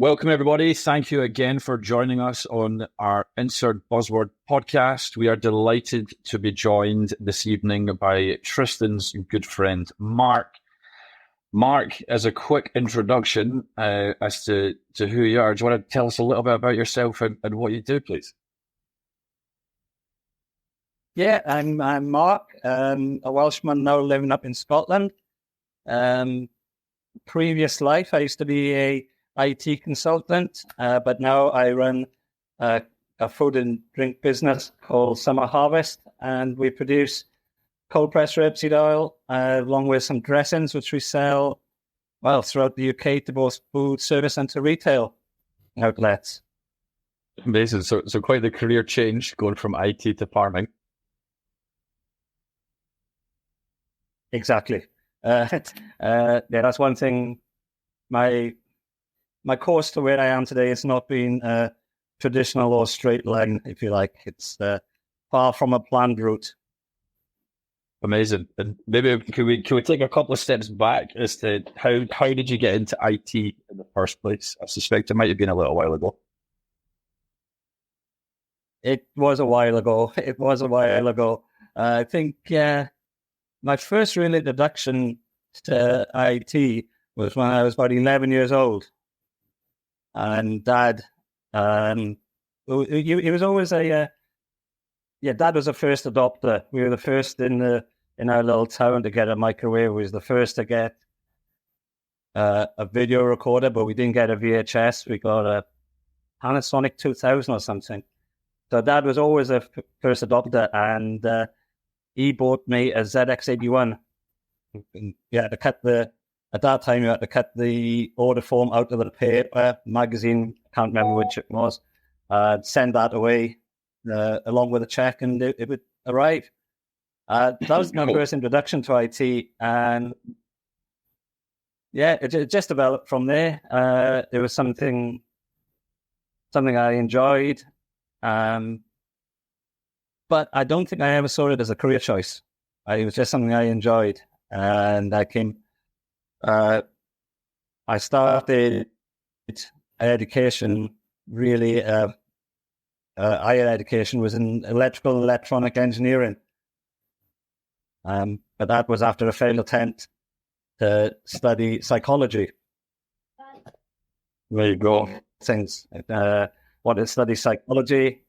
Welcome, everybody. Thank you again for joining us on our Insert Buzzword podcast. We are delighted to be joined this evening by Tristan's good friend, Mark. Mark, as a quick introduction as to who you are, do you want to tell us a little bit about yourself and what you do, please? Yeah, I'm Mark, a Welshman now living up in Scotland. Previous life, I used to be a IT consultant, but now I run a food and drink business called Summer Harvest, and we produce cold pressed rapeseed oil along with some dressings, which we sell throughout the UK to both food service and to retail outlets. Amazing. So quite the career change going from IT to farming. Exactly. That's one thing. My course to where I am today has not been traditional or straight line, if you like. It's far from a planned route. Amazing. And maybe can we take a couple of steps back as to how did you get into IT in the first place? I suspect it might have been a little while ago. It was a while ago. I think my first real introduction to IT was when I was about 11 years old. And Dad, he was always Dad was a first adopter. We were the first in our little town to get a microwave. We was the first to get a video recorder, but we didn't get a VHS. We got a Panasonic 2000 or something. So Dad was always a first adopter, and he bought me a ZX81. At that time, you had to cut the order form out of the paper magazine. Can't remember which it was. Send that away along with a check, and it would arrive. That was my first introduction to IT, and it just developed from there. It was something I enjoyed, but I don't think I ever saw it as a career choice. It was just something I enjoyed, and I started education, really, higher education was in electrical and electronic engineering. But that was after a failed attempt to study psychology. There you go. Since wanted to study psychology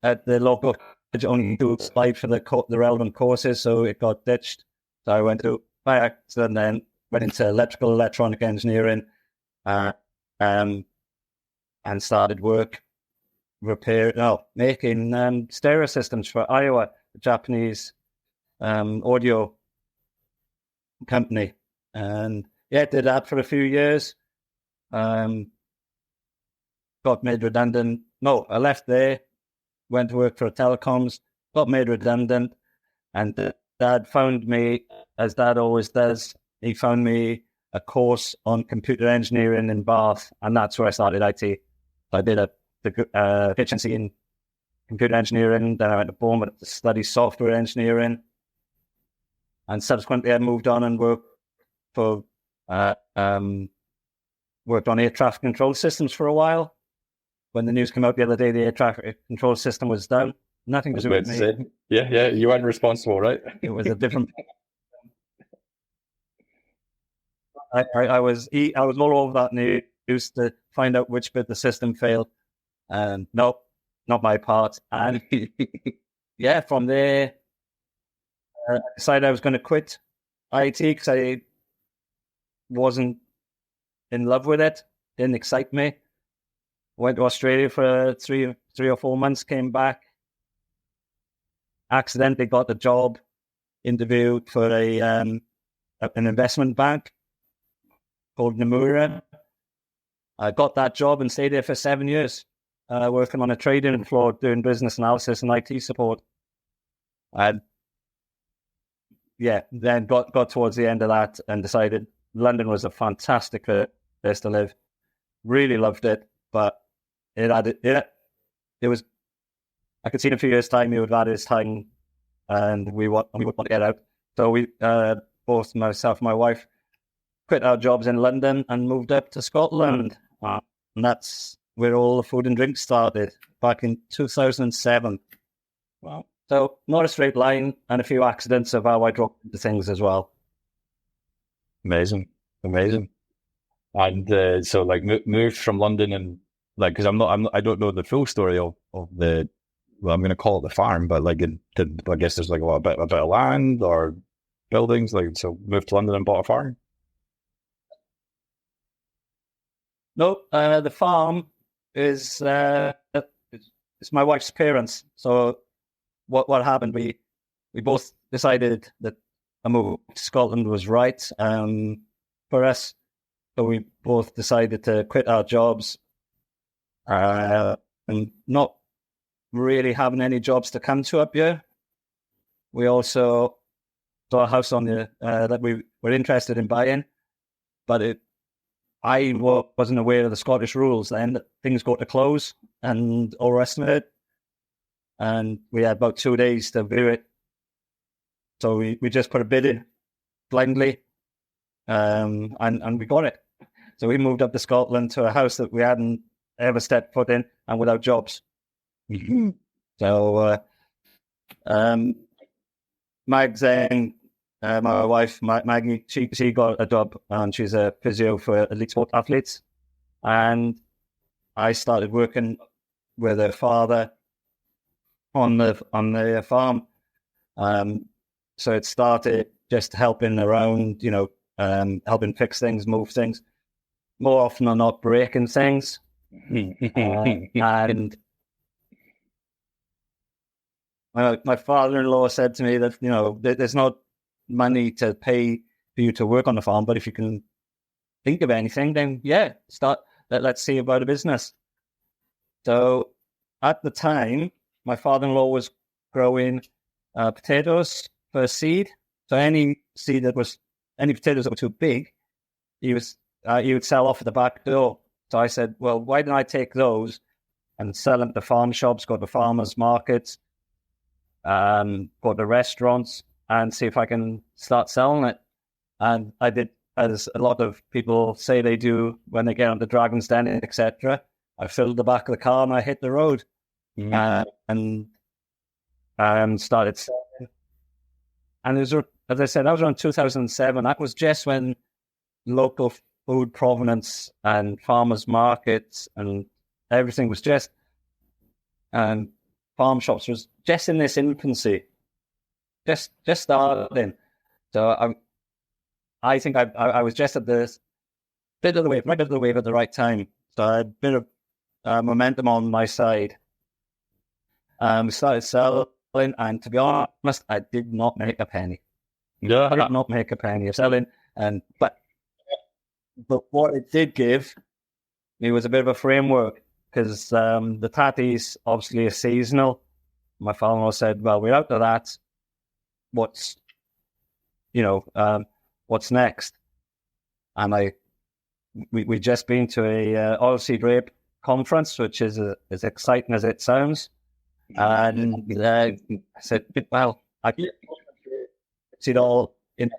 at the local college, only to apply for the relevant courses, so it got ditched. So I went to by accident, then went into electrical electronic engineering, and started making stereo systems for Iowa, a Japanese audio company, and did that for a few years. Got made redundant. No, I left there, went to work for telecoms, got made redundant, and Dad found me, as Dad always does. He found me a course on computer engineering in Bath, and that's where I started IT. So I did a efficiency in computer engineering. Then I went to Bournemouth to study software engineering, and subsequently I moved on and worked on air traffic control systems for a while. When the news came out the other day, the air traffic control system was down. Nothing to do with me. Yeah, you weren't responsible, right? It was a different. I was all over that news to find out which bit the system failed, and nope, not my part. And from there, I decided I was going to quit IT because I wasn't in love with it. Didn't excite me. Went to Australia for three or 4 months. Came back. Accidentally got a job interview for an investment bank called Nomura. I got that job and stayed there for 7 years, working on a trading floor, doing business analysis and IT support. Then got towards the end of that and decided London was a fantastic place to live. Really loved it, but it was. I could see in a few years' time he would have had his time, and we would want to get out. So we both myself and my wife quit our jobs in London and moved up to Scotland. And that's where all the food and drink started back in 2007. Wow. So not a straight line, and a few accidents of how I dropped into things as well. Amazing. And so, like, moved from London, and like, because I don't know the full story of the. Well, I'm going to call it the farm, but like, I guess there's like a bit of land or buildings. Like, so moved to London and bought a farm. No, the farm is it's my wife's parents. So what happened? We both decided that a move to Scotland was right for us. So we both decided to quit our jobs and not really having any jobs to come to up here. We also saw a house on the that we were interested in buying, but I wasn't aware of the Scottish rules then, that things go to close and all the rest of it. And we had about 2 days to view it. So we just put a bid in blindly and we got it. So we moved up to Scotland to a house that we hadn't ever stepped foot in and without jobs. Mm-hmm. So Mag's my wife, Maggie, she got a job and she's a physio for elite sport athletes. And I started working with her father on the farm. So it started just helping around, helping fix things, move things. More often than not, breaking things. And my father-in-law said to me that, there's not money to pay for you to work on the farm, but if you can think of anything, then let's see about a business. So at the time, my father-in-law was growing potatoes for seed. So any potatoes that were too big, he would sell off at the back door. So I said, well, why don't I take those and sell them to farm shops, go to farmers markets, go to restaurants, and see if I can start selling it. And I did, as a lot of people say they do when they get on the Dragon's Den, etc. I filled the back of the car and I hit the road and started selling. And as I said, that was around 2007. That was just when local food provenance and farmers markets and everything was just, and farm shops was just in this infancy. Just starting. So I think I was just at the bit of the wave, right at the wave at the right time. So I had a bit of momentum on my side. We started selling, and to be honest, I did not make a penny. Yeah, I did not make a penny of selling, but what it did give me was a bit of a framework, because the tatties obviously are seasonal. My father-in-law said, "Well, we're out of that. What's next?" And we just been to a oilseed rape conference, which is as exciting as it sounds. And I said, "Well, I see it all in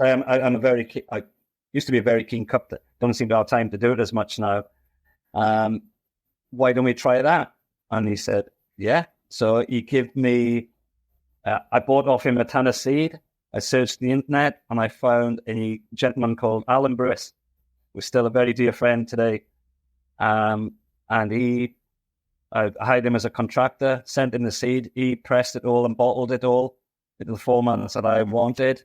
time. I used to be a very keen cupper. Don't seem to have time to do it as much now. Why don't we try that?" And he said, "Yeah." So he gave me. I bought off him a ton of seed. I searched the internet and I found a gentleman called Alan Briss, who's still a very dear friend today. And I hired him as a contractor, sent him the seed. He pressed it all and bottled it all into the formats that I wanted.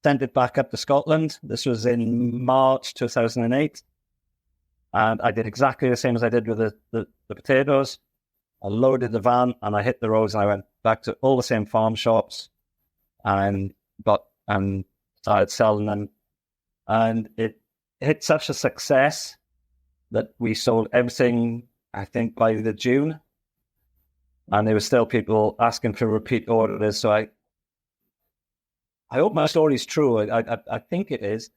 Sent it back up to Scotland. This was in March 2008. And I did exactly the same as I did with the potatoes. I loaded the van and I hit the roads and I went back to all the same farm shops and started selling them. And it hit such a success that we sold everything, I think, by the June. And there were still people asking for repeat orders. So I hope my story is true. I think it is.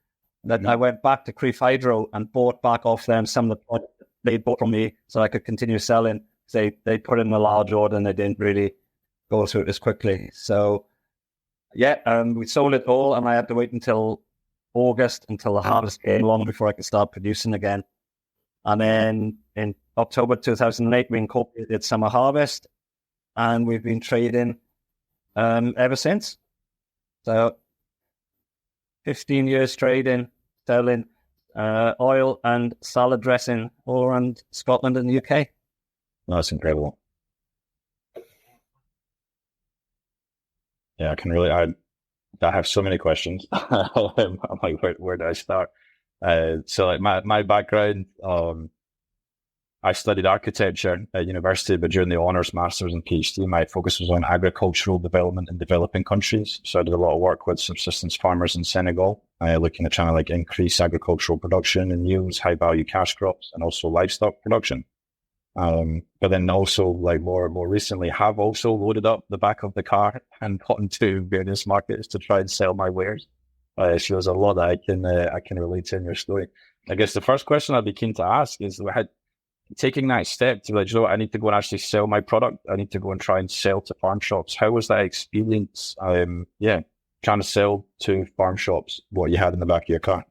That I went back to Crieff Hydro and bought back off them some of the products they bought from me so I could continue selling. They put in a large order and they didn't really go through it as quickly. So, we sold it all, and I had to wait until August until the harvest came along before I could start producing again. And then in October 2008, we incorporated Summer Harvest, and we've been trading ever since. So 15 years trading, selling oil and salad dressing all around Scotland and the UK. That's incredible. Yeah, I have so many questions. I'm like, where do I start? So like my background, I studied architecture at university, but during the honours, masters and PhD, my focus was on agricultural development in developing countries. So I did a lot of work with subsistence farmers in Senegal, looking at trying to like increase agricultural production and yields, high value cash crops, and also livestock production. But then also like more recently have also loaded up the back of the car and got into various markets to try and sell my wares. So there's a lot that I can relate to in your story. I guess the first question I'd be keen to ask is taking that step to like, I need to go and actually sell my product. I need to go and try and sell to farm shops. How was that experience? Trying to sell to farm shops what you had in the back of your car.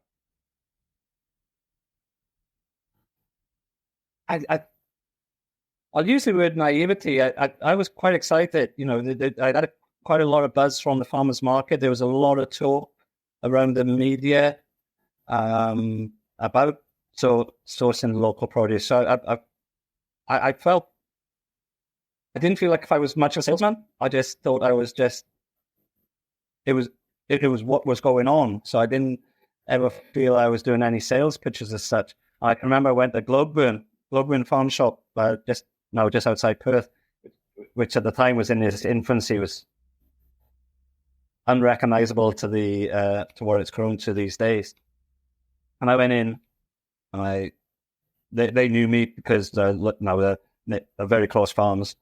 I'll use the word naivety. I was quite excited. I had quite a lot of buzz from the farmers market. There was a lot of talk around the media about sourcing local produce. So I didn't feel like if I was much of a salesman. I just thought I was it was what was going on. So I didn't ever feel I was doing any sales pitches as such. I can remember I went to Globeburn Farm Shop just outside Perth, which at the time was in its infancy, was unrecognizable to what it's grown to these days. And I went in, and they knew me because they're very close farms.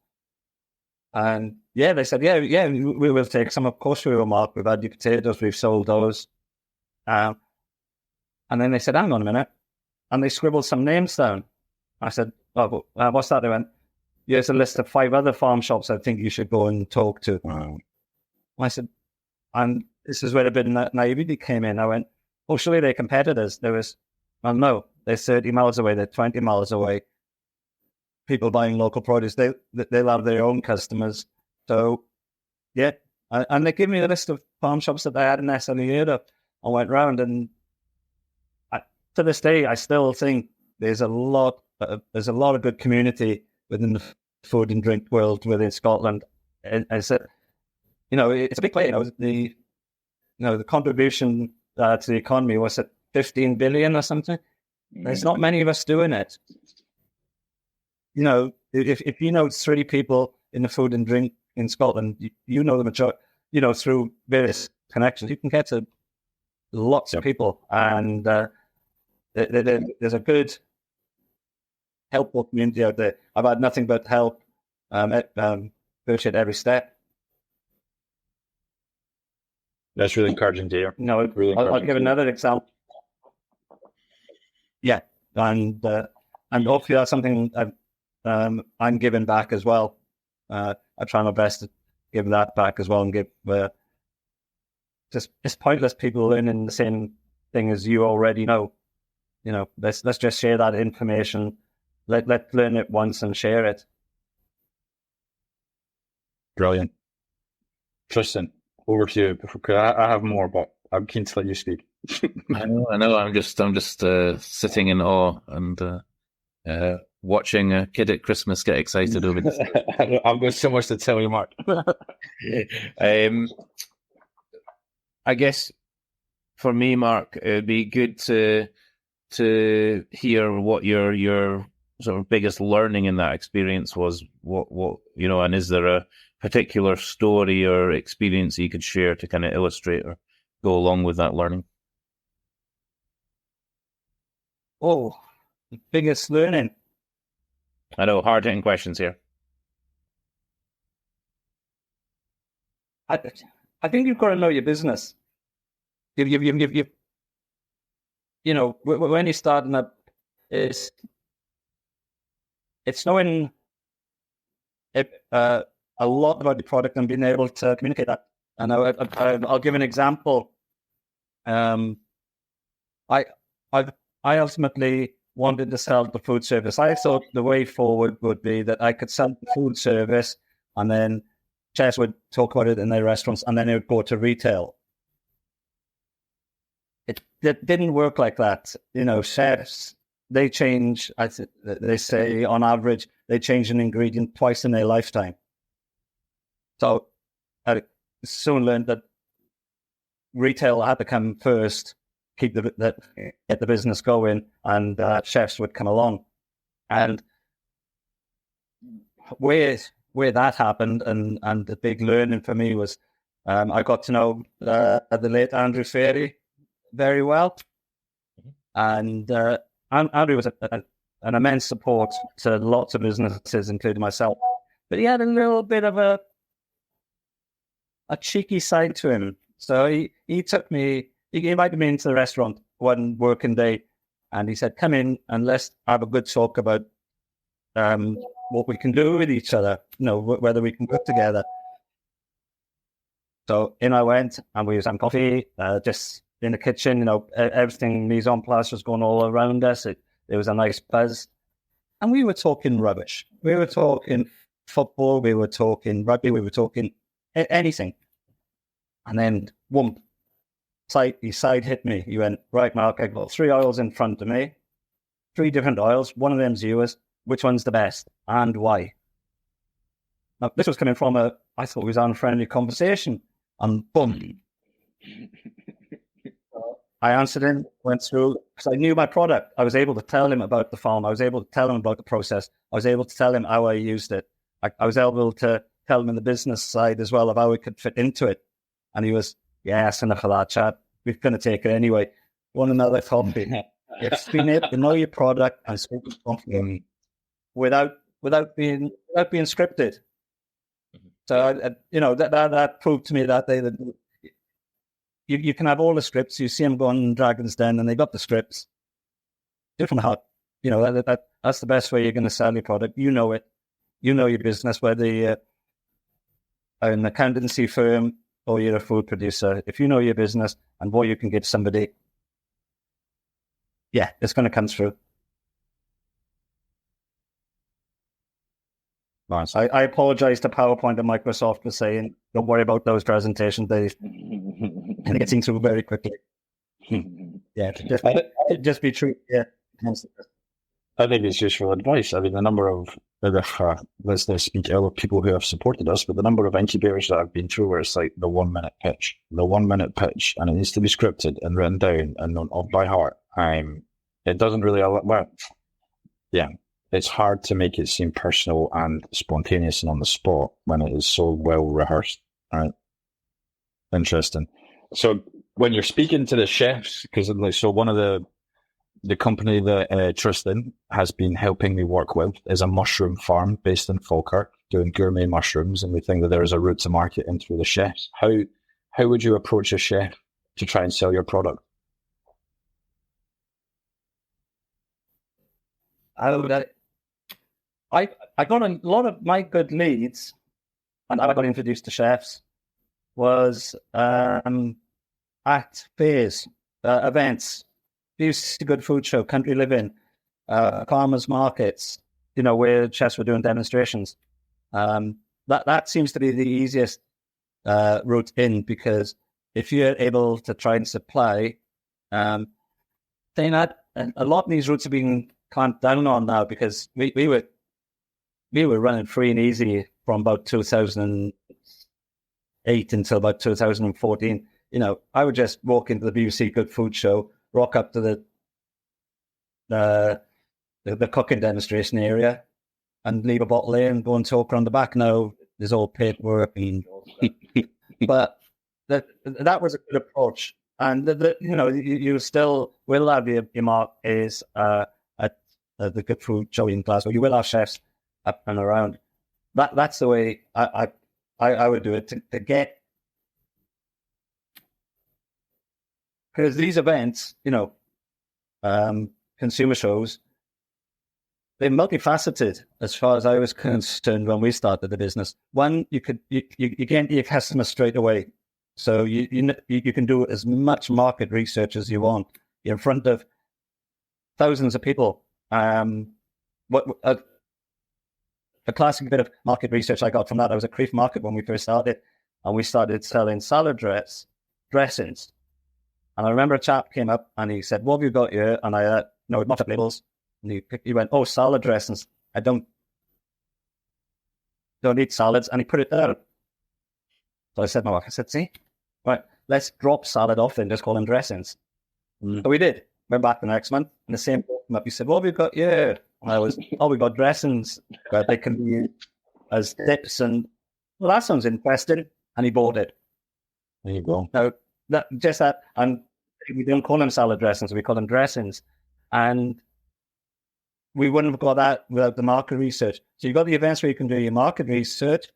And they said, we will take some. Of course we will, Mark. We've had your potatoes, we've sold those. And then they said, hang on a minute. And they scribbled some names down. I said, what's that? They went, here's a list of 5 other farm shops I think you should go and talk to. Wow. I said, and this is where a bit of naivety came in. I went, surely they're competitors. No, they're 30 miles away, they're 20 miles away. People buying local produce, they'll have their own customers. So, and they gave me a list of farm shops that they had in S01. I went round, and to this day, I still think there's a lot of good community within the food and drink world within Scotland. And so, it's a big play. The contribution to the economy was at 15 billion or something. There's not many of us doing it. If you know 3 people in the food and drink in Scotland, you know the majority. Through various connections, you can get to lots of people, and there's a good, helpful community out there. I've had nothing but help virtually at every step. That's really encouraging to hear. I'll give another example. Yeah, and hopefully that's something I'm giving back as well. I try my best to give that back as well, and give it's pointless people learning the same thing as you already know. Let's just share that information. Let's learn it once and share it. Brilliant. Tristan, over to you. I have more, but I'm keen to let you speak. I know. I'm just sitting in awe and watching a kid at Christmas get excited over this. I've got so much to tell you, Mark. I guess for me, Mark, it'd be good to hear what your sort of biggest learning in that experience was. What and is there a particular story or experience you could share to kind of illustrate or go along with that learning? Oh, the biggest learning. I know, hard-hitting questions here. I think you've got to know your business. When you're starting up, it's knowing a lot about the product and being able to communicate that. And I'll give an example. I ultimately wanted to sell the food service. I thought the way forward would be that I could sell the food service, and then chefs would talk about it in their restaurants, and then it would go to retail. It didn't work like that. Chefs, they change, they say on average, they change an ingredient twice in their lifetime. So I soon learned that retail had to come first, get the business going, and chefs would come along. And where that happened, and the big learning for me was I got to know the late Andrew Ferry very well. And Andrew was an immense support to lots of businesses, including myself. But he had a little bit of a cheeky side to him. So he took me, he invited me into the restaurant one working day, and he said, come in and let's have a good talk about what we can do with each other, whether we can work together. So in I went, and we was having coffee, just in the kitchen, everything mise en place was going all around us. There was a nice buzz. And we were talking rubbish. We were talking football, we were talking rugby, we were talking anything. And then, whoomp, he side hit me. He went, right, Mark, I've got 3 aisles in front of me, 3 different aisles. One of them's yours. Which one's the best and why? Now, this was coming from I thought it was an unfriendly conversation. And boom. I answered him, went through, because I knew my product. I was able to tell him about the farm. I was able to tell him about the process. I was able to tell him how I used it. I was able to tell him in the business side as well of how it could fit into it. And he was, yes, enough of that chat. We're going to take it anyway. Want another coffee? It's being able to know your product and speak confidently without being scripted. So that proved to me that day that you can have all the scripts. You see them going in Dragon's Den, and they got the scripts. Different how that's the best way you're going to sell your product. You know it. You know your business, whether you're an accountancy firm or you're a food producer. If you know your business and what you can give somebody, yeah, it's going to come through. Nice. I apologize to PowerPoint and Microsoft for saying, don't worry about those presentations. They get seen through very quickly. Yeah, just be true. Yeah. I think it's useful advice. I mean, the number of, let's not speak ill of people who have supported us, but the number of incubators that I've been through where it's like the 1 minute pitch, and it needs to be scripted and written down and known off by heart. It doesn't really, it's hard to make it seem personal and spontaneous and on the spot when it is so well rehearsed. All right. Interesting. So when you're speaking to the chefs, because so one of the company that Tristan has been helping me work with is a mushroom farm based in Falkirk doing gourmet mushrooms, and we think that there is a route to market in through the chefs. How would you approach a chef to try and sell your product? I got a lot of my good leads, and I got introduced to chefs, was at fairs, events, BUC Good Food Show, Country Living, farmers markets, where chefs were doing demonstrations. That seems to be the easiest route in, because if you're able to try and supply, then a lot of these routes are being clamped down on now, because we were running free and easy from about 2008 until about 2014. I would just walk into the BUC Good Food Show, rock up to the cooking demonstration area, and leave a bottle there and go and talk around the back. Now there's all paperwork, but that was a good approach. And you still will have your mark is at the Good Food Show in Glasgow. You will have chefs up and around. That's the way I would do it to get, because these events, consumer shows, they're multifaceted as far as I was concerned when we started the business. One, you get your customers straight away, so you can do as much market research as you want. You're in front of thousands of people What a classic bit of market research I got from that, I was at Creef Market when we first started, and we started selling salad dressings. And I remember a chap came up and he said, "What have you got here?" And I, we mocked up labels. And he went, "Oh, salad dressings. I don't eat salads." And he put it there. So I said to my wife, "See, right, let's drop salad off and just call them dressings." So we did. Went back the next month, and the same came up. He said, "What have you got here?" And I was, "We got dressings, but they can be used as dips." And, well, that sounds interesting. And he bought it. There you go. Now, and we don't call them salad dressings, we call them dressings. And we wouldn't have got that without the market research. So you've got the events where you can do your market research.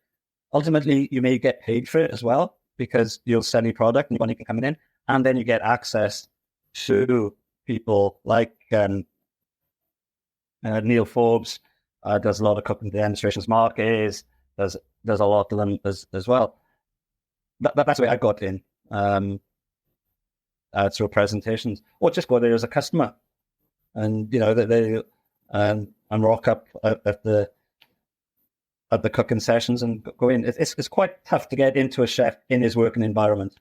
Ultimately, you may get paid for it as well, because you'll sell your product and money can come in. And then you get access to people like Neil Forbes does a lot of cooking demonstrations. Mark Ayres does a lot of them as well. That's the way I got in, through presentations, or just go there as a customer, and they and rock up at the cooking sessions and go in. It's quite tough to get into a chef in his working environment.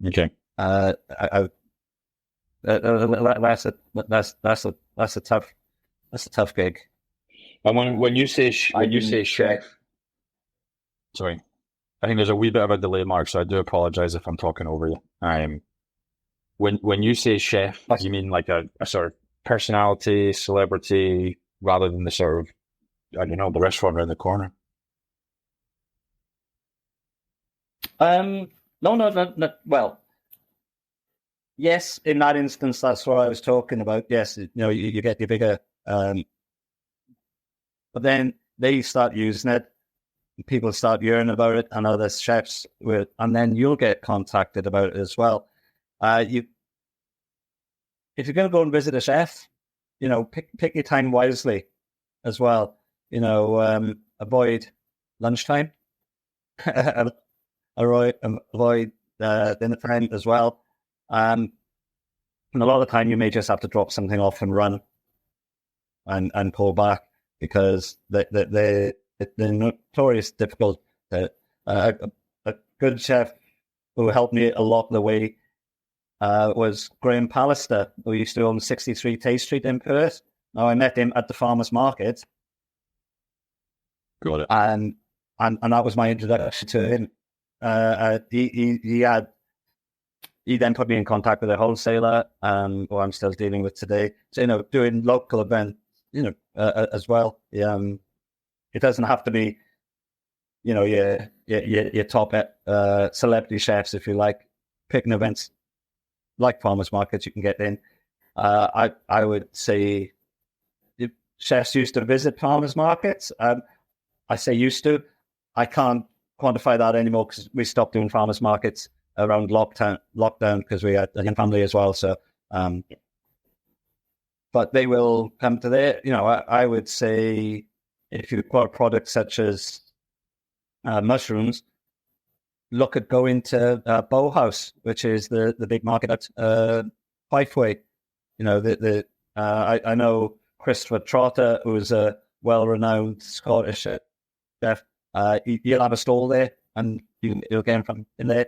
Okay. That's a tough gig. And when you say chef, sorry, I think there's a wee bit of a delay, Mark, so I do apologize if I'm talking over you. When you say chef, you mean like a sort of personality, celebrity, rather than the sort of, I don't know, the restaurant around the corner? No. Well, yes, in that instance, that's what I was talking about. Yes, you get your bigger, but then they start using it. People start hearing about it, and other chefs will, and then you'll get contacted about it as well. If you're going to go and visit a chef, pick your time wisely as well. Avoid lunchtime, avoid dinner time as well. And a lot of the time, you may just have to drop something off and run, and pull back, because they're notorious difficult. A good chef who helped me a lot of the way was Graham Pallister, who used to own 63 Tay Street in Perth. Now, I met him at the farmers market. Got it. And that was my introduction to him. He then put me in contact with a wholesaler, who I'm still dealing with today. So, doing local events, as well. It doesn't have to be, your top celebrity chefs, if you like. Picking events like farmers markets, you can get in. I would say if chefs used to visit farmers markets. I say used to. I can't quantify that anymore, because we stopped doing farmers markets around lockdown because we had a young family as well. So, but they will come to there. I would say, if you've got a product such as mushrooms, look at going to Bowhouse, which is the big market at Fifeway. I know Christopher Trotter, who's a well-renowned Scottish chef. He'll have a stall there, and you'll get him from in there.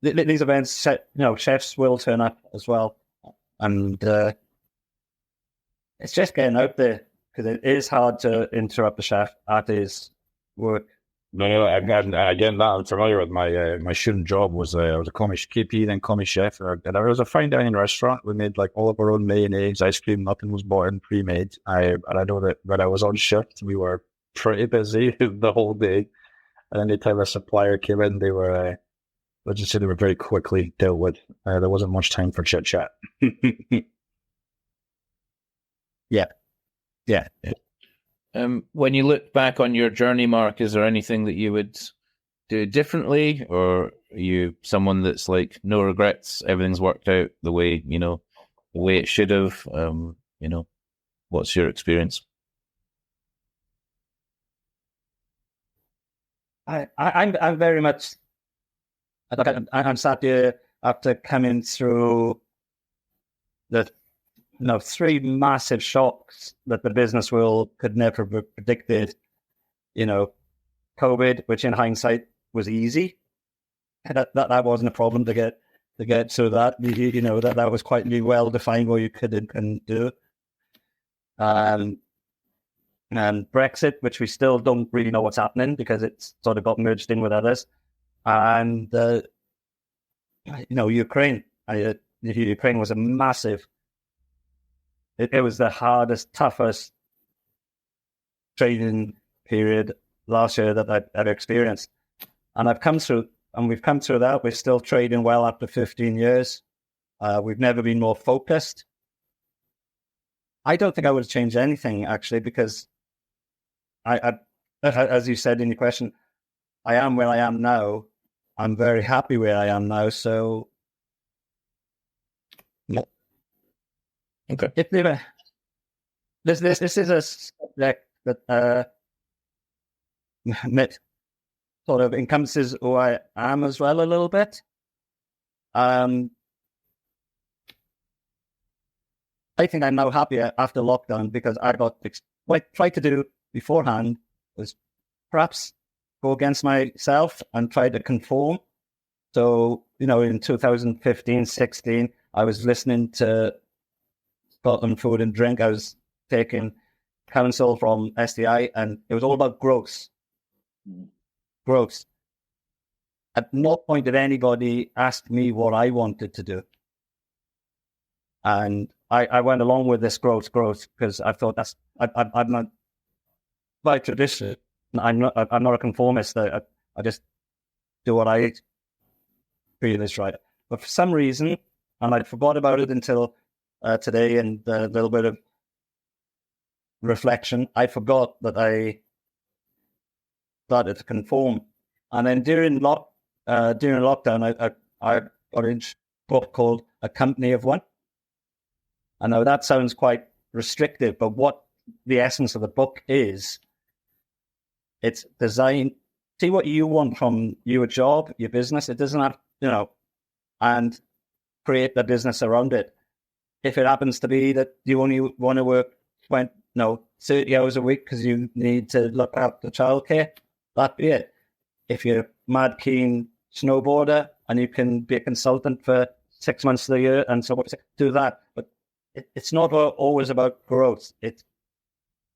These events, chefs will turn up as well, and it's just getting out there, because it is hard to interrupt the chef at his work. No, again, that I'm familiar with. My student job was I was a commis KP, then commis chef, and I was a fine dining restaurant. We made like all of our own mayonnaise, ice cream. Nothing was bought in pre-made. I know that when I was on shift, we were pretty busy the whole day. And anytime a supplier came in, they were let's just say they were very quickly dealt with. There wasn't much time for chit chat. Yeah. When you look back on your journey, Mark, is there anything that you would do differently, or are you someone that's like no regrets? Everything's worked out the way the way it should have. What's your experience? I'm very much. I'm sat here after coming through the three massive shocks that the business world could never have predicted. COVID, which in hindsight was easy. That wasn't a problem to get through that. That was quite well defined what you could and couldn't do. And Brexit, which we still don't really know what's happening because it's sort of got merged in with others. And Ukraine. Ukraine was a massive. It was the hardest, toughest trading period last year that I've ever experienced. And we've come through that. We're still trading well after 15 years. We've never been more focused. I don't think I would have changed anything, actually, because I as you said in your question, I am where I am now. I'm very happy where I am now. So, okay. If this is a subject that sort of encompasses who I am as well a little bit. I think I'm now happier after lockdown because I got what I tried to do beforehand was perhaps go against myself and try to conform. So, in 2015, 16, I was listening to Scotland Food and Drink. I was taking counsel from SDI, and it was all about growth. Growth. At no point did anybody ask me what I wanted to do. And I went along with this growth, because I thought I'm not by tradition. I'm not a conformist. I just do what I feel is right. But for some reason, and I forgot about it until today and a little bit of reflection, I forgot that I started to conform. And then during lockdown, I got a book called A Company of One. I know that sounds quite restrictive, but what the essence of the book is, it's designed, see what you want from your job, your business. It doesn't have, and create the business around it. If it happens to be that you only want to work 30 hours a week because you need to look after childcare, that'd be it. If you're a mad keen snowboarder and you can be a consultant for 6 months of the year and so do that. But it's not always about growth.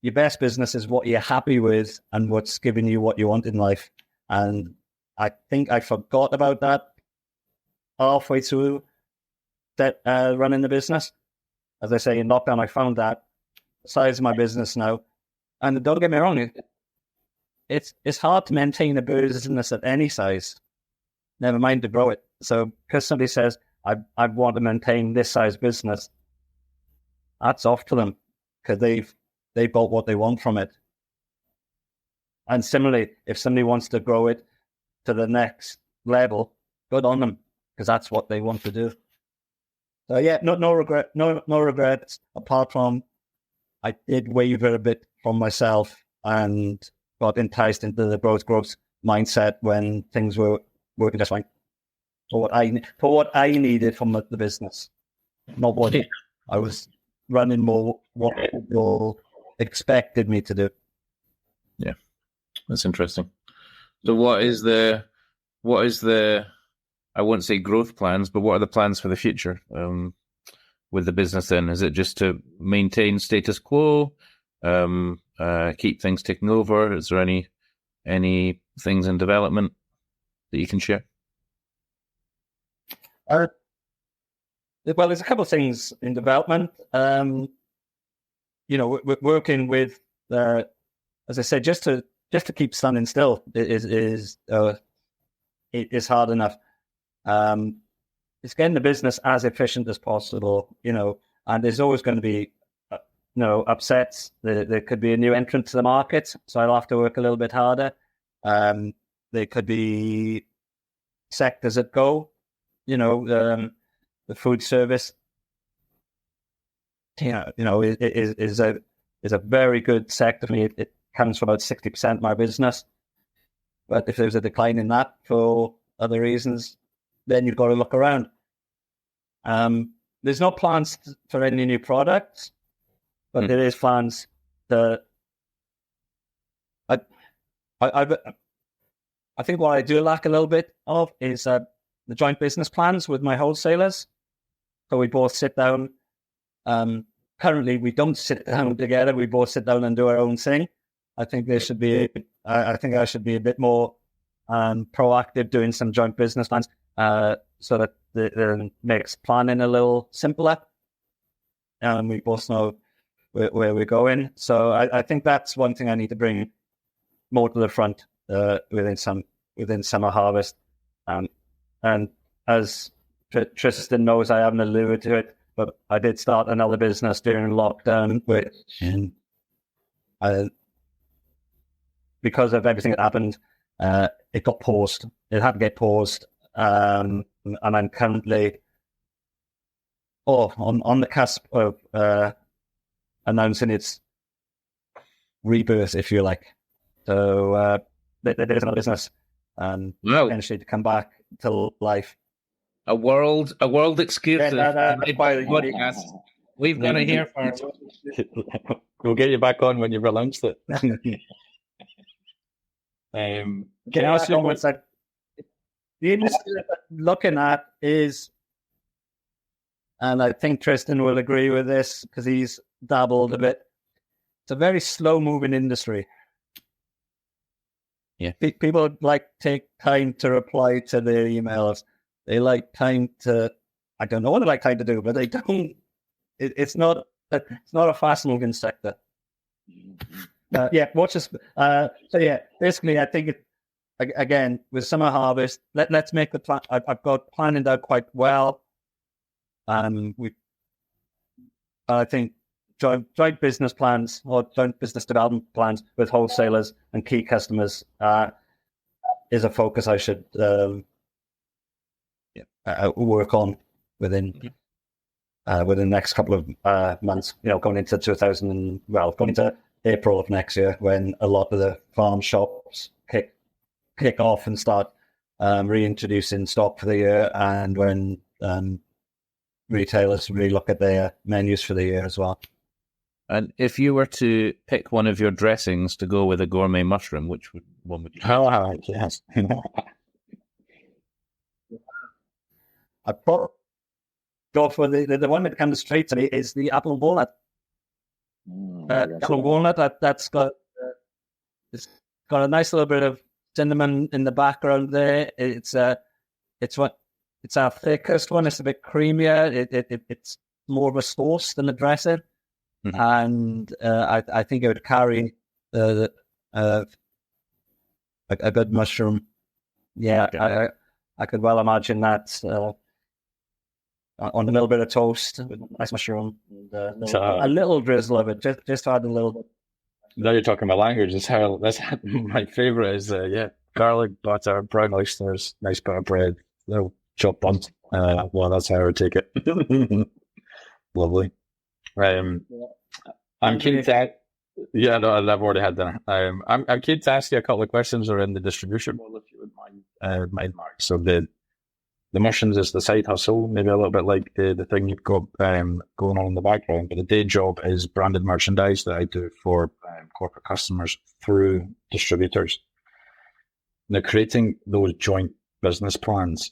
Your best business is what you're happy with and what's giving you what you want in life. And I think I forgot about that halfway through that running the business. As I say, in lockdown, I found that the size of my business now. And don't get me wrong, it's hard to maintain a business at any size, never mind to grow it. So because somebody says, I want to maintain this size business, that's off to them because they bought what they want from it. And similarly, if somebody wants to grow it to the next level, good on them because that's what they want to do. So yeah, no regrets apart from I did waver a bit from myself and got enticed into the growth mindset when things were working just fine for what I needed from the business, not what I was running more what people expected me to do. Yeah, that's interesting. So what is the I won't say growth plans, but what are the plans for the future with the business then? Is it just to maintain status quo, keep things ticking over? Is there any things in development that you can share? Well, there's a couple of things in development. We're working with, as I said, just to keep standing still is hard enough. It's getting the business as efficient as possible, and there's always going to be, upsets. There could be a new entrant to the market, so I'll have to work a little bit harder. There could be sectors that go, the food service, is a very good sector for me. It comes from about 60% of my business. But if there's a decline in that for other reasons, then you've got to look around. there's no plans for any new products, but there is plans to. I think what I do lack a little bit of is the joint business plans with my wholesalers. So we both sit down. Currently, we don't sit down together. We both sit down and do our own thing. I think there should be. I think I should be a bit more proactive, doing some joint business plans, so that it makes planning a little simpler. And we both know where we're going. So I think that's one thing I need to bring more to the front within summer harvest. And as Tristan knows, I haven't alluded to it, but I did start another business during lockdown, which because of everything that happened, it got paused. It had to get paused, and I'm currently on the cusp of announcing its rebirth, if you like. So there's another business, potentially to come back to life. A world exclusive. Podcast. We've got it here first. We'll get you back on when you've announced it. Can I ask you what's that? The industry that I'm looking at is, and I think Tristan will agree with this because he's dabbled a bit. It's a very slow-moving industry. Yeah, people take time to reply to their emails. They like time to. I don't know what they like time to do, but they don't. It's not a fast-moving sector. Watch this. Basically, I think again with summer harvest. Let's make the plan. I've got planning out quite well. I think joint business plans or joint business development plans with wholesalers and key customers is a focus I should work on within the next couple of months. Going into April of next year, when a lot of the farm shops kick off and start reintroducing stock for the year, and when retailers really look at their menus for the year as well. And if you were to pick one of your dressings to go with a gourmet mushroom, which one would you? Oh, yes. I'd probably go for the one that comes straight to me is the apple walnut. Apple walnut that's got it's got a nice little bit of cinnamon in the background there. It's our thickest one. It's a bit creamier. It's more of a sauce than a dressing, and I think it would carry a good mushroom. Yeah, I could well imagine that on a little bit of toast with nice mushroom and a little drizzle of it, just to add a little bit. Now you're talking my language. That's my favorite is garlic, butter, brown oysters, nice bit of bread, little chopped buns. Well, that's how I would take it. Lovely. I'm keen to. Yeah, no, I've already had dinner. I'm keen to ask you a couple of questions around the distribution model, if you would mind, Mark. So the mushrooms is the side hustle, maybe a little bit like the thing you've got going on in the background. But the day job is branded merchandise that I do for corporate customers through distributors. Now, creating those joint business plans,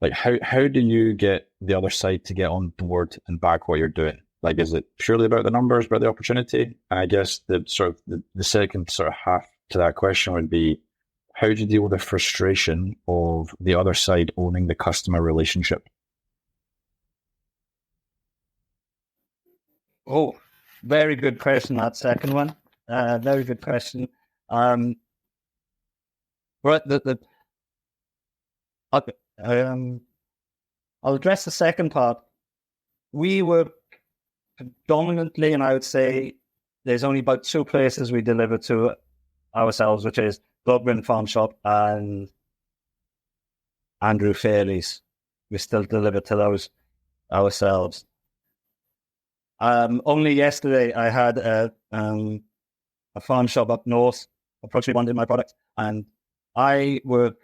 like how do you get the other side to get on board and back what you're doing? Like, is it purely about the numbers, about the opportunity? And I guess the second sort of half to that question would be, how do you deal with the frustration of the other side owning the customer relationship? Oh, very good question, that second one. Very good question. Right, I'll address the second part. We were predominantly, and I would say there's only about two places we deliver to ourselves, which is Dublin Farm Shop and Andrew Fairley's. We still deliver to those ourselves. Only yesterday I had a farm shop up north approach me wanted my product, and I work,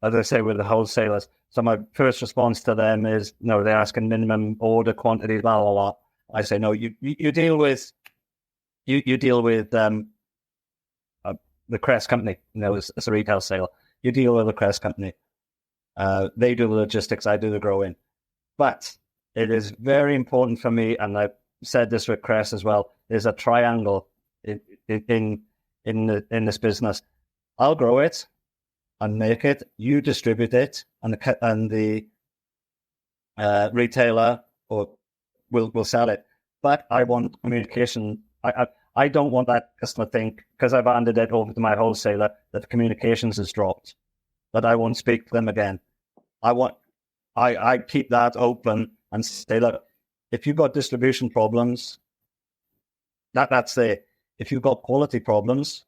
as I say, with the wholesalers. So my first response to them is, no, they're asking minimum order quantities, blah, blah, blah. I say, no, you deal with the Crest company. It's a retail sale. You deal with the Crest company. They do the logistics, I do the growing. But it is very important for me, and I've said this with Crest as well, there's a triangle in this business. I'll grow it and make it, you distribute it, and the retailer will sell it. But I want communication. I don't want that customer think, because I've handed it over to my wholesaler, that the communications has dropped, that I won't speak to them again. I keep that open and say, look, if you've got distribution problems, that's there. If you've got quality problems,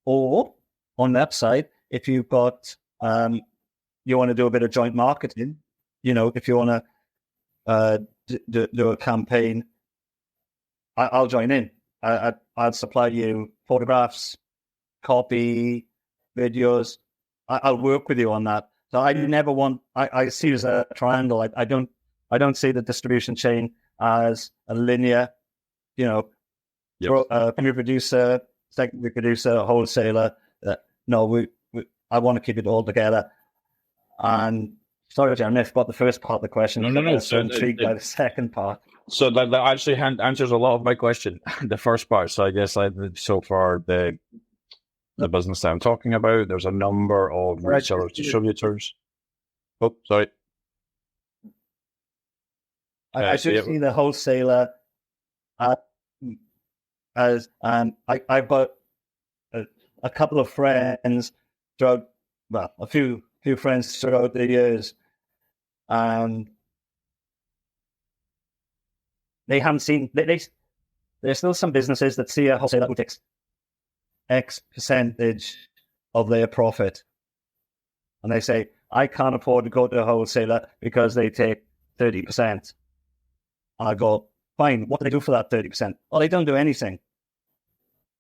or on that side, if you've got, you want to do a bit of joint marketing, if you want to do a campaign, I'll join in. I'll supply you photographs, copy, videos. I'll work with you on that. So I never want. I see it as a triangle. I don't see the distribution chain as a linear. Primary producer, secondary producer, wholesaler. No, I want to keep it all together. And sorry, Jeremy, I forgot the first part of the question. No. So intrigued by the second part. So that actually answers a lot of my question, the first part. So I guess so far the business that I'm talking about, there's a number of resellers, distributors. Oh, sorry. I should see the wholesaler as I've got a couple of friends a few friends throughout the years, and they haven't seen. There's still some businesses that see a wholesaler who takes X percentage of their profit, and they say, I can't afford to go to a wholesaler because they take 30%. I go, fine, what do they do for that 30%? Well, they don't do anything.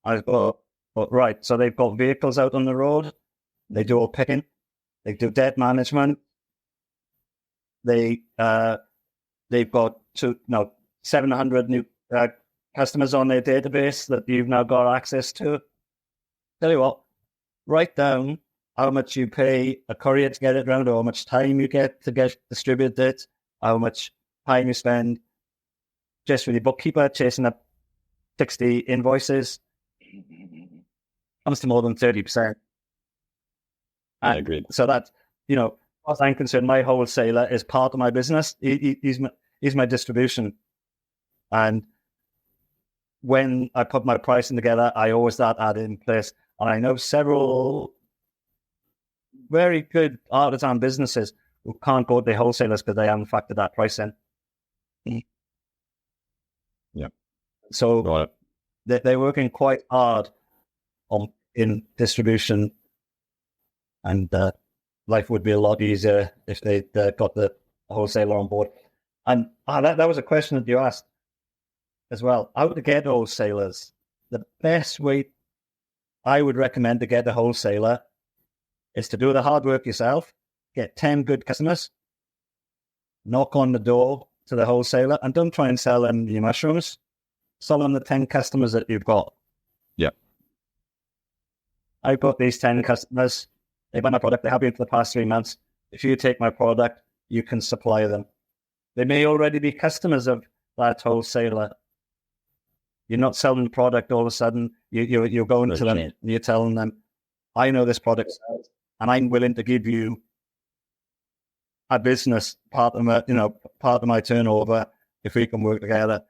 I go, right, so they've got vehicles out on the road, they do all picking, they do debt management, they've got 700 new customers on their database that you've now got access to. Tell you what, write down how much you pay a courier to get it around, or how much time you get to get distributed, how much time you spend just with your bookkeeper chasing up 60 invoices. Comes to more than 30%. I agree. So that, as far as I'm concerned, my wholesaler is part of my business. He's my distribution. And when I put my pricing together, I always start that in place. And I know several very good artisan businesses who can't go to the wholesalers because they haven't factored that price in. Yeah. So they're working quite hard in distribution, and life would be a lot easier if they got the wholesaler on board. And that was a question that you asked as well. How to get wholesalers? The best way I would recommend to get a wholesaler is to do the hard work yourself, get 10 good customers, knock on the door to the wholesaler, and don't try and sell them your mushrooms. Sell them the 10 customers that you've got. Yeah. I've got these 10 customers. They buy my product. They have been for the past 3 months. If you take my product, you can supply them. They may already be customers of that wholesaler. You're not selling the product all of a sudden. You're going to them and you're telling them, I know this product sells, and I'm willing to give you a business part of my turnover if we can work together.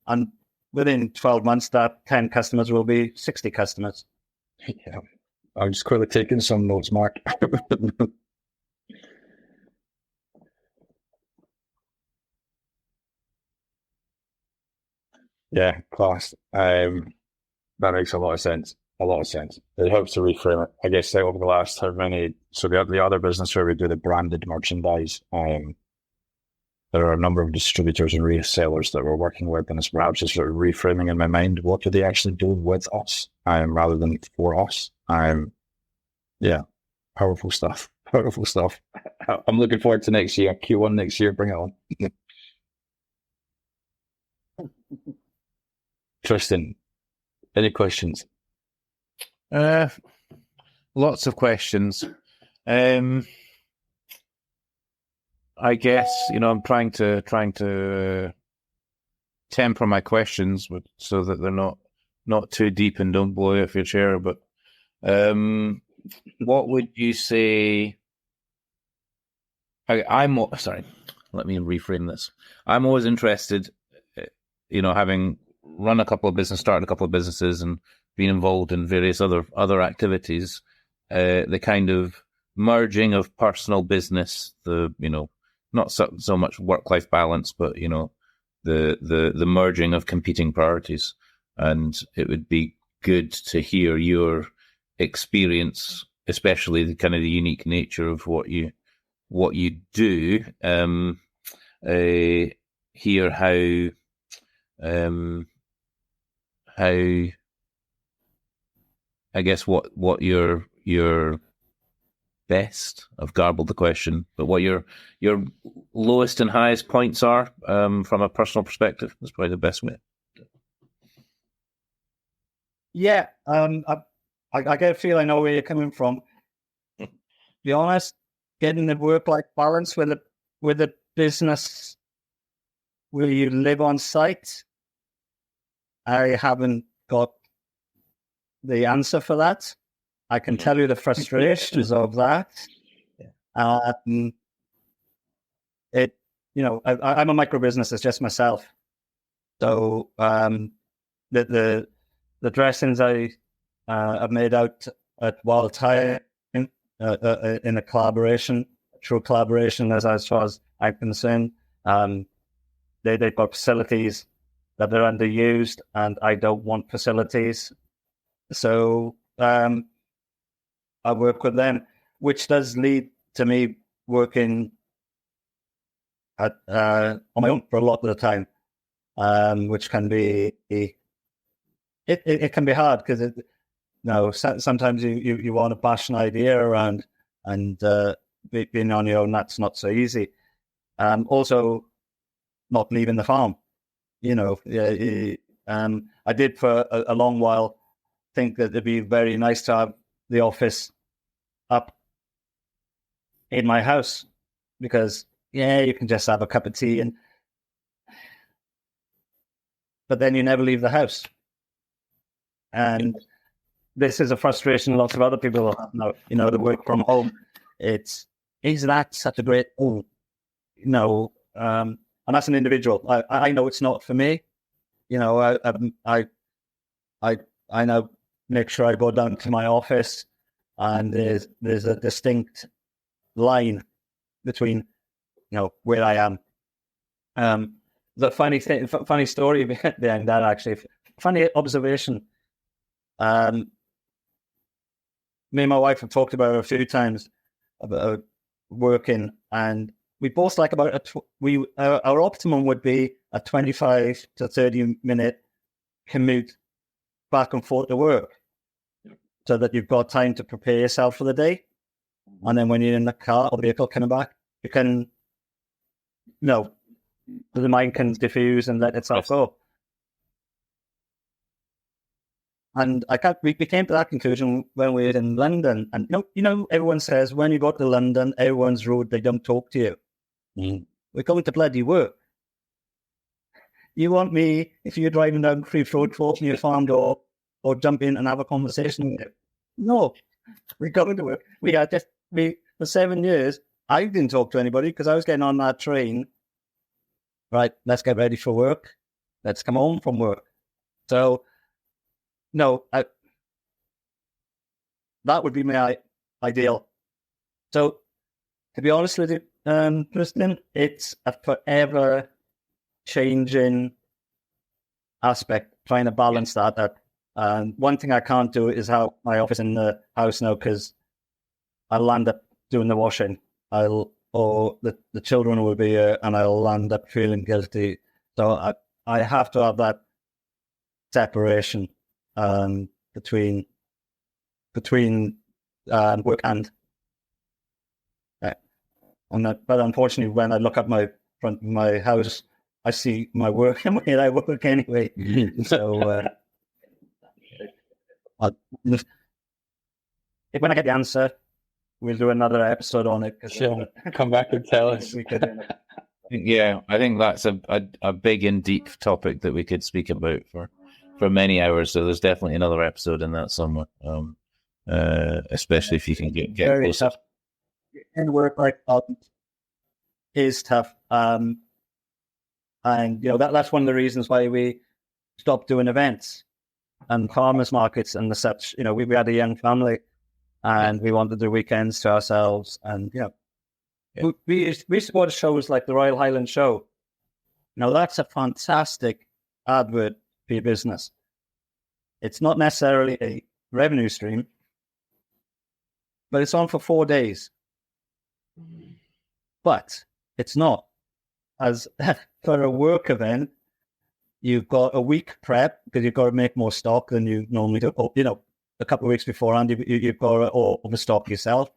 And within 12 months, that 10 customers will be 60 customers. Yeah. I'm just quickly taking some notes, Mark. Yeah, class. That makes a lot of sense. It helps to reframe it. I guess over the last the other business where we do the branded merchandise, there are a number of distributors and resellers that we're working with, and it's perhaps just sort of reframing in my mind, what do they actually do with us, rather than for us? Yeah, powerful stuff. Powerful stuff. I'm looking forward to next year, Q1 next year. Bring it on. Tristan, any questions? Lots of questions. I guess, I'm trying to temper my questions so that they're not too deep and don't blow you off your chair. But what would you say? Sorry, let me reframe this. I'm always interested, having run a couple of businesses, started a couple of businesses, and been involved in various other activities. The kind of merging of personal business, not so much work-life balance, but the merging of competing priorities. And it would be good to hear your experience, especially the kind of the unique nature of what you do. Hear how I guess what your best, I've garbled the question, but what your lowest and highest points are from a personal perspective is probably the best way. Yeah, I get a feel I know where you're coming from. To be honest, getting the work-life balance with a business where you live on site, I haven't got the answer for that. I can tell you the frustrations of that. I'm a micro business. It's just myself. So the dressings I've made out at Wild Tire in a collaboration, true collaboration, as far as I'm concerned. They've got facilities that are underused, and I don't want facilities. So I work with them, which does lead to me working on my own for a lot of the time, which can be it can be hard because sometimes you want to bash an idea around, and being on your own, that's not so easy. Also, not leaving the farm. I did for a long while think that it'd be very nice to have the office up in my house because you can just have a cup of tea but then you never leave the house. And this is a frustration lots of other people will have now, the work from home. Is that such a great and that's an individual. I know it's not for me. I now make sure I go down to my office, and there's a distinct line between where I am. The funny story behind that, actually, funny observation. Me and my wife have talked about it a few times about working, and we both like about our optimum would be a 25 to 30 minute commute back and forth to work, so that you've got time to prepare yourself for the day, and then when you're in the car or the vehicle coming back, you can the mind can diffuse and let itself go. And we came to that conclusion when we were in London. And everyone says when you go to London, everyone's rude, they don't talk to you. We're going to bloody work. You want me, if you're driving down Free Road, talk to your farm door or jump in and have a conversation with you? No, we're going to work. For 7 years, I didn't talk to anybody because I was getting on that train. Right, let's get ready for work. Let's come home from work. So, that would be my ideal. So, to be honest with you, Tristan, it's a forever changing aspect, trying to balance that. One thing I can't do is have my office in the house now because I'll end up doing the washing. Or the children will be here, and I'll end up feeling guilty. So I have to have that separation between work and But unfortunately, when I look at my front of my house, I see my work and where I work anyway. So when I get the answer, we'll do another episode on it. Sure. Come back and tell us. Yeah, I think that's a big and deep topic that we could speak about for many hours. So there's definitely another episode in that somewhere. Especially if you can get very closer. tough. And work like is tough. And that's one of the reasons why we stopped doing events and farmers markets and the such. We had a young family, and we wanted the weekends to ourselves. And we used to go to shows like the Royal Highland Show. Now that's a fantastic advert for your business. It's not necessarily a revenue stream, but it's on for 4 days. But it's not. As for a work event, you've got a week prep because you've got to make more stock than you normally do. A couple of weeks beforehand, you've got to overstock yourself.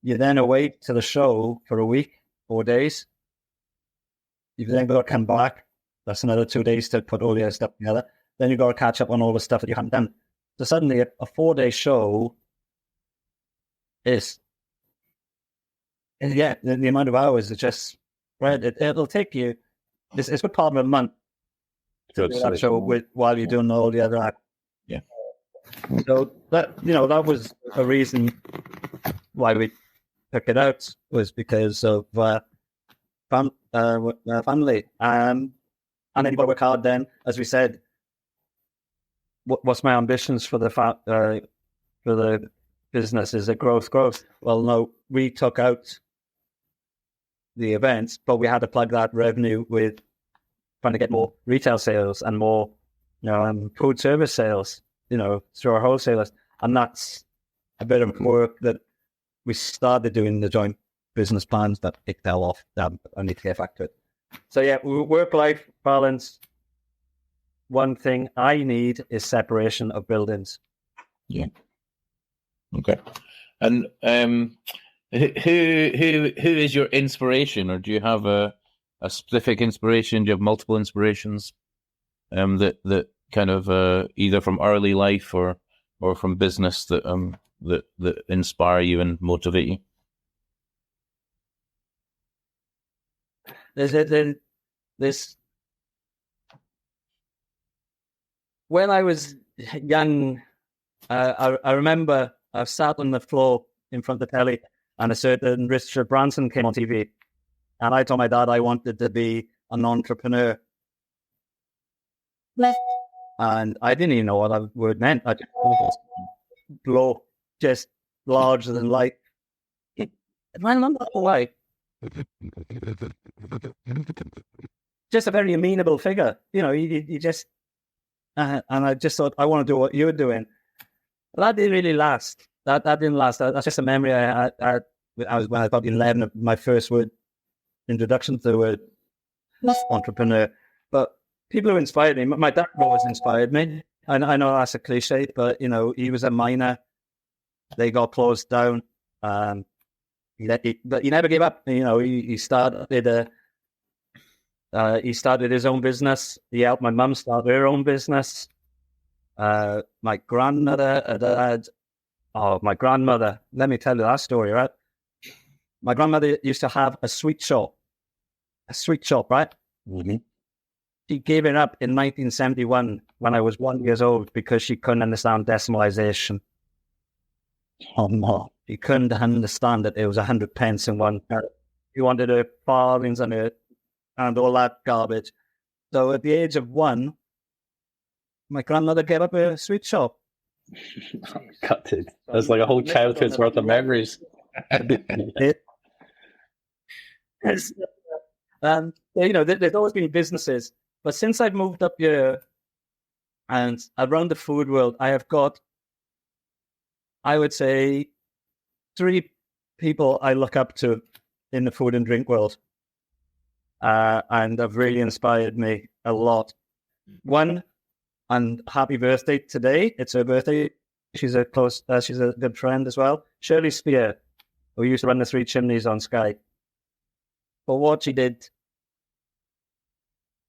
You're then away to the show for a week, 4 days. You've then got to come back. That's another 2 days to put all your stuff together. Then you've got to catch up on all the stuff that you haven't done. So suddenly a 4-day show is, the amount of hours is just, right, it'll take you, it's a good part of a month to do that show while you're doing all the other act. Yeah. So that was a reason why we took it out, was because of family. And then you've got to work hard then, as we said. What's my ambitions for the business? Is it growth? Well, no, we took out the events, but we had to plug that revenue with trying to get more retail sales and more, food service sales, through our wholesalers. And that's a bit of work that we started doing the joint business plans, but it fell off. I need to get back to it. So work-life balance. One thing I need is separation of buildings. Yeah. Okay. And who is your inspiration, or do you have a specific inspiration? Do you have multiple inspirations that kind of either from early life or from business that inspire you and motivate you? There's when I was young, I remember I sat on the floor in front of the telly, and a certain Richard Branson came on TV, and I told my dad I wanted to be an entrepreneur. And I didn't even know what that word meant. I just blow, just larger than life. I remember why. Just a very amenable figure, you just. And I just thought, I want to do what you were doing. But that didn't really last. That didn't last. That's just a memory I had. I was when I was about 11, my first introduction to the word entrepreneur. But people who inspired me, my dad always inspired me. I know that's a cliche, but, he was a miner. They got closed down. But he never gave up. He started he started his own business. He helped my mum start her own business. My grandmother my grandmother, let me tell you that story, right? My grandmother used to have a sweet shop, right? Mm-hmm. She gave it up in 1971 when I was 1 year old because she couldn't understand decimalization. Oh, no. She couldn't understand that it was 100 pence in one. She wanted her farthings and all that garbage. So at the age of 1, my grandmother gave up a sweet shop. Got it. That's like a whole childhood's worth of memories. There's always been businesses, but since I've moved up here and around the food world, I have got, I would say, 3 people I look up to in the food and drink world. And have really inspired me a lot. One, and happy birthday today. It's her birthday. She's a good friend as well. Shirley Spear. who used to run the Three Chimneys on Sky. But what she did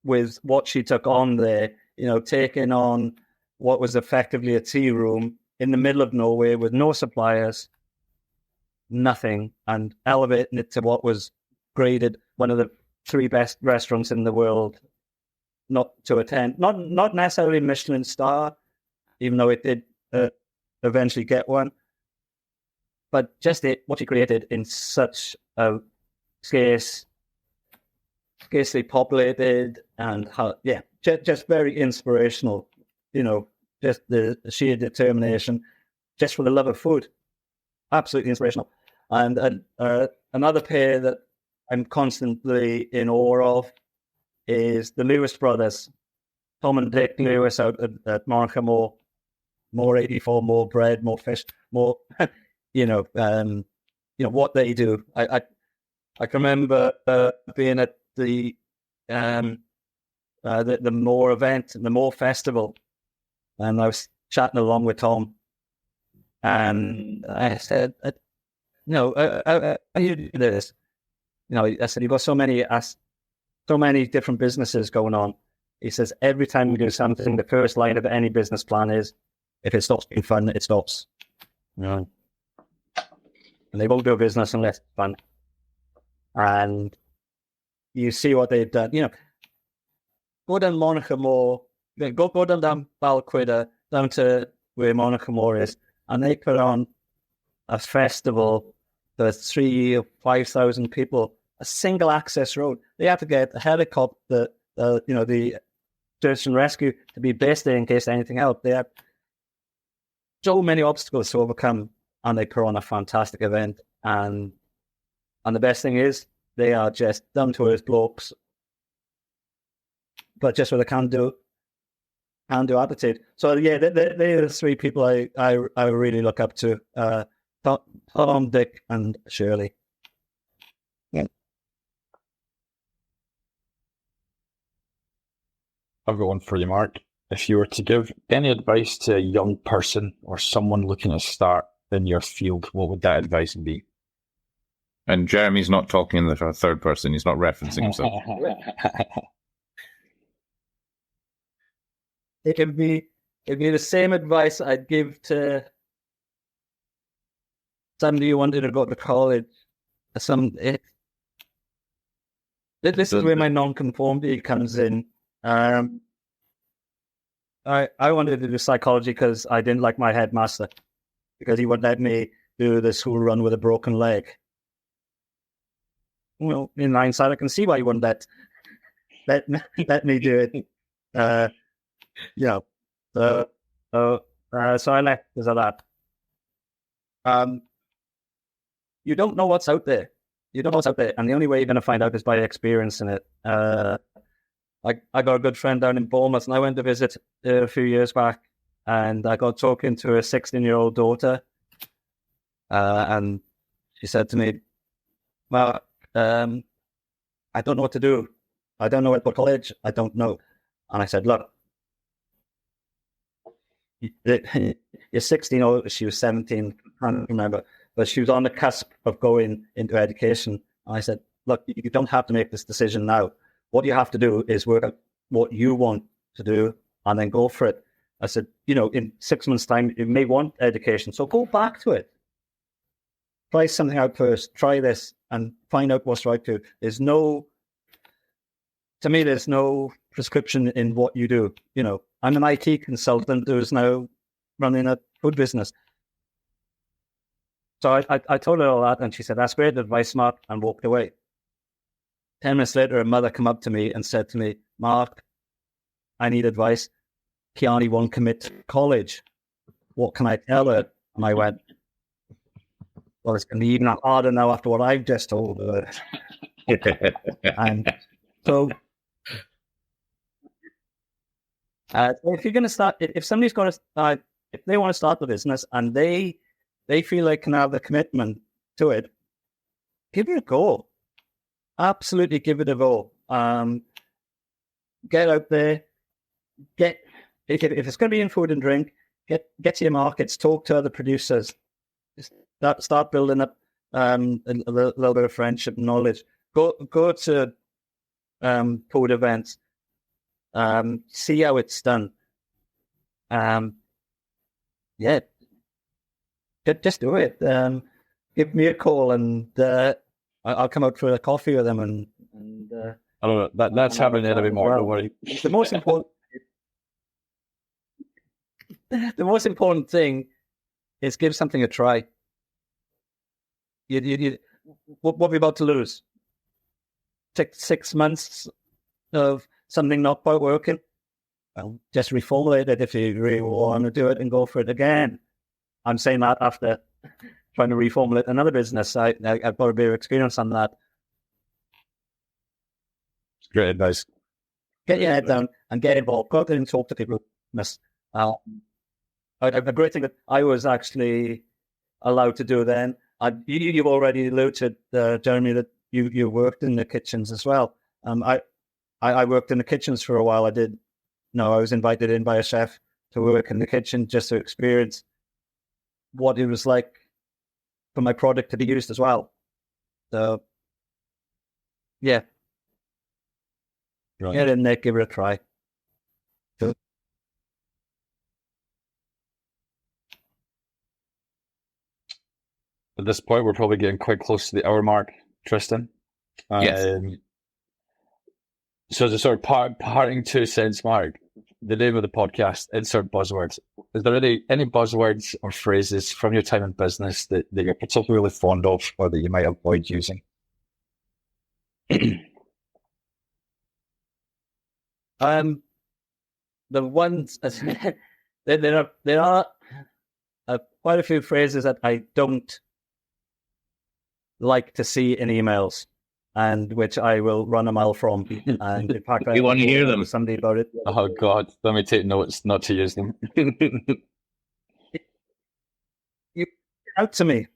with what she took on there, taking on what was effectively a tea room in the middle of nowhere with no suppliers, nothing, and elevating it to what was graded one of the 3 best restaurants in the world, not to attend, not necessarily Michelin star, even though it did eventually get one, but just what she created in such a scarcely populated and just very inspirational, just the sheer determination, just for the love of food, absolutely inspirational. And another pair that I'm constantly in awe of is the Lewis brothers, Tom and Dick Lewis out at Monaco, more 84, more bread, more fish, more, what they do. I can remember being at the Moore event, the Moore Festival, and I was chatting along with Tom, and I said, how you do this? I said, you've got so many different businesses going on. He says, every time we do something, the first line of any business plan is, if it stops being fun, it stops. And they won't do a business unless it's fun. And you see what they've done. Go down Monaco Moor, go down Balquidder, down to where Monaco Moor is, and they put on a festival for 3,000 or 5,000 people, a single access road. They have to get a helicopter, the search and rescue to be based there in case anything else. They have so many obstacles to overcome, and they put on a fantastic event. And the best thing is, they are just down to earth blokes, but just with a can-do attitude. So yeah, they're the 3 people I really look up to: Tom, Dick, and Shirley. Yeah. I've got one for you, Mark. If you were to give any advice to a young person or someone looking to start in your field, what would that advice be? And Jeremy's not talking in the third person. He's not referencing himself. It'd be the same advice I'd give to somebody who wanted to go to college. This is where my non-conformity comes in. I wanted to do psychology because I didn't like my headmaster, because he wouldn't let me do the school run with a broken leg. Well, in hindsight, I can see why he wouldn't let me do it. So I left because of that. You don't know what's out there. You don't know what's out there, and the only way you're going to find out is by experiencing it. I got a good friend down in Bournemouth, and I went to visit a few years back, and I got talking to a 16-year-old daughter, and she said to me, "Well, I don't know what to do. I don't know what to college. I don't know." And I said, "Look, you're 16, or she was 17, I can't remember, but she was on the cusp of going into education." And I said, "Look, you don't have to make this decision now. What you have to do is work out what you want to do and then go for it." I said, in 6 months' time, you may want education, so go back to it. Try something out first. Try this and find out what's right for you. There's no prescription in what you do. I'm an IT consultant who's now running a food business. So I told her all that, and she said, "That's great advice, Mark," and walked away. 10 minutes later, a mother came up to me and said to me, "Mark, I need advice. Kiani won't commit to college. What can I tell her?" And I went, "Well, it's going to be even harder now after what I've just told her." And so, if you're going to start, if somebody's going to start, if they want to start the business and they feel they can have the commitment to it, give it a go. Absolutely give it a go. Get out there. If it's going to be in food and drink, get to your markets. Talk to other producers. Start building up little bit of friendship and knowledge. Go to food events, see how it's done. Yeah, just do it. Give me a call, and I'll come out for a coffee with them. And I don't know. That's happening a bit more. Don't worry. The most important thing is give something a try. What we're about to lose? 6 months of something not quite working. Well, just reformulate it if you really want to do it and go for it again. I'm saying that after trying to reformulate another business. I've got a bit of experience on that. It's great advice. Get your head down and get involved. Go out there and talk to people. A great thing that I was actually allowed to do then. You've already alluded, Jeremy, that you worked in the kitchens as well. I worked in the kitchens for a while. I was invited in by a chef to work in the kitchen just to experience what it was like for my product to be used as well. So, yeah. Right. Get in there, give it a try. At this point, we're probably getting quite close to the hour mark, Tristan. Yes. So as a sort of parting 2 cents, Mark, the name of the podcast, Insert Buzzwords. Is there any buzzwords or phrases from your time in business that you're particularly fond of or that you might avoid using? The ones there are quite a few phrases that I don't like to see in emails, and which I will run a mile from. And in fact, You want to hear them? Somebody about it. Oh God, let me take notes not to use them. You out to me.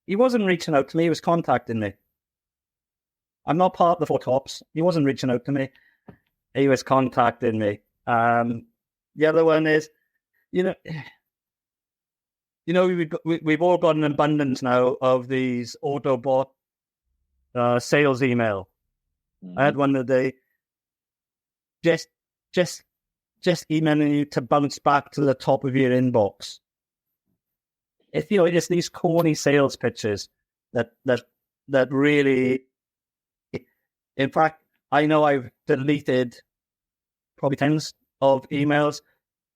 He wasn't reaching out to me. He was contacting me. I'm not part of the 4 tops. He wasn't reaching out to me. He was contacting me. The other one is, we've all got an abundance now of these Autobot sales email. I had one today. Just emailing you to bounce back to the top of your inbox. It's these corny sales pitches that really. In fact, I know I've deleted probably tens of emails.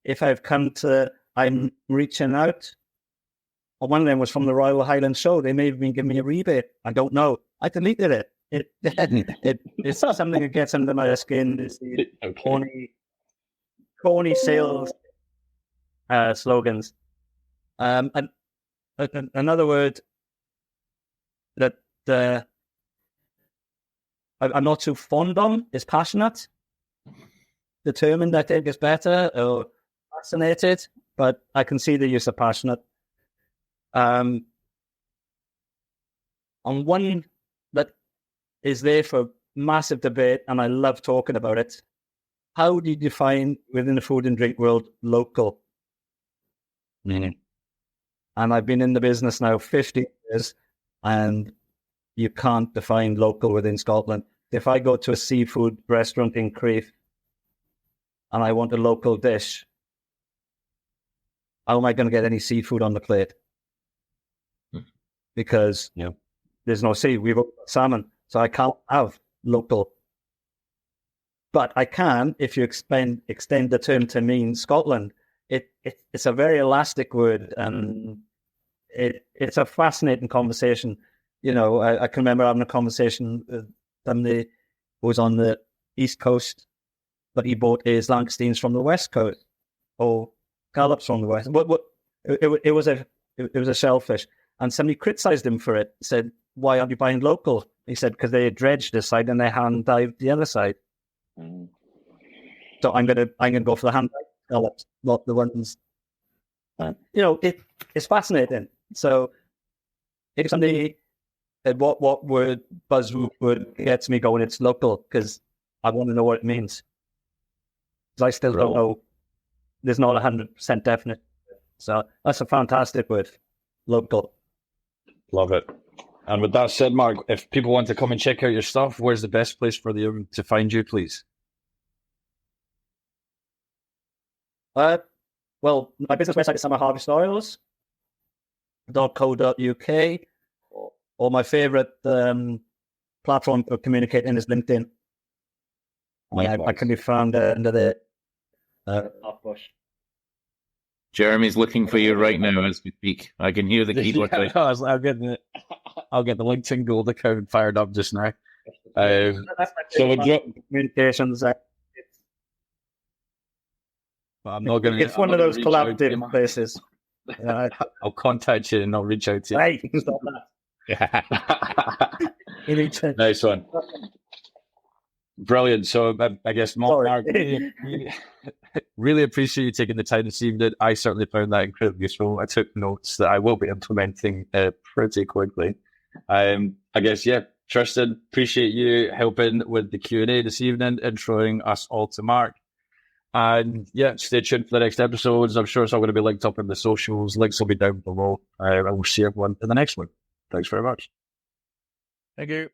If I've come to, I'm reaching out. Or one of them was from the Royal Highland Show. They may have been giving me a rebate. I don't know. I deleted it. It's something that gets under my skin. It's the corny sales slogans. And another word that I'm not too fond of is passionate. Determined, I think, is better, or fascinated, but I can see the use of passionate. On one that is there for massive debate, and I love talking about it. How do you define within the food and drink world local? Mm-hmm. And I've been in the business now 50 years, and you can't define local within Scotland. If I go to a seafood restaurant in Crieff and I want a local dish, how am I going to get any seafood on the plate? Because there's no sea. We've got salmon, so I can't have local. But I can, if you extend the term to mean Scotland. It's a very elastic word, and it's a fascinating conversation. I can remember having a conversation with somebody who was on the East Coast, but he bought his langoustines from the West Coast, or scallops from the West. It was a shellfish, and somebody criticised him for it. Said, "Why aren't you buying local?" He said, "Because they dredged this side and they hand dived the other side." So I'm gonna go for the hand dived scallops, not the ones. It's fascinating. So if somebody said, what word Buzzword gets me going, it's local, because I want to know what it means. Because I still don't know. There's not 100% definite. So that's a fantastic word, local. Love it. And with that said, Mark, if people want to come and check out your stuff, where's the best place for them to find you, please? Well, my business website is summerharvestoils.co.uk, or my favorite platform for communicating is LinkedIn. I can be found under the bush. Jeremy's looking for you right now as we speak. I can hear the keyboard. Yeah, I'll get the LinkedIn Gold account fired up just now. Communications. I'm not going to. It's one of those collaborative places. I'll contact you and I'll reach out to you. Hey, stop that. Nice one. Brilliant. So I guess Mark, really appreciate you taking the time this evening. I certainly found that incredibly useful. I took notes that I will be implementing pretty quickly. I guess, Tristan, appreciate you helping with the Q&A this evening, introing us all to Mark. And stay tuned for the next episodes. I'm sure it's all going to be linked up in the socials. Links will be down below. And we'll see everyone in the next one. Thanks very much. Thank you.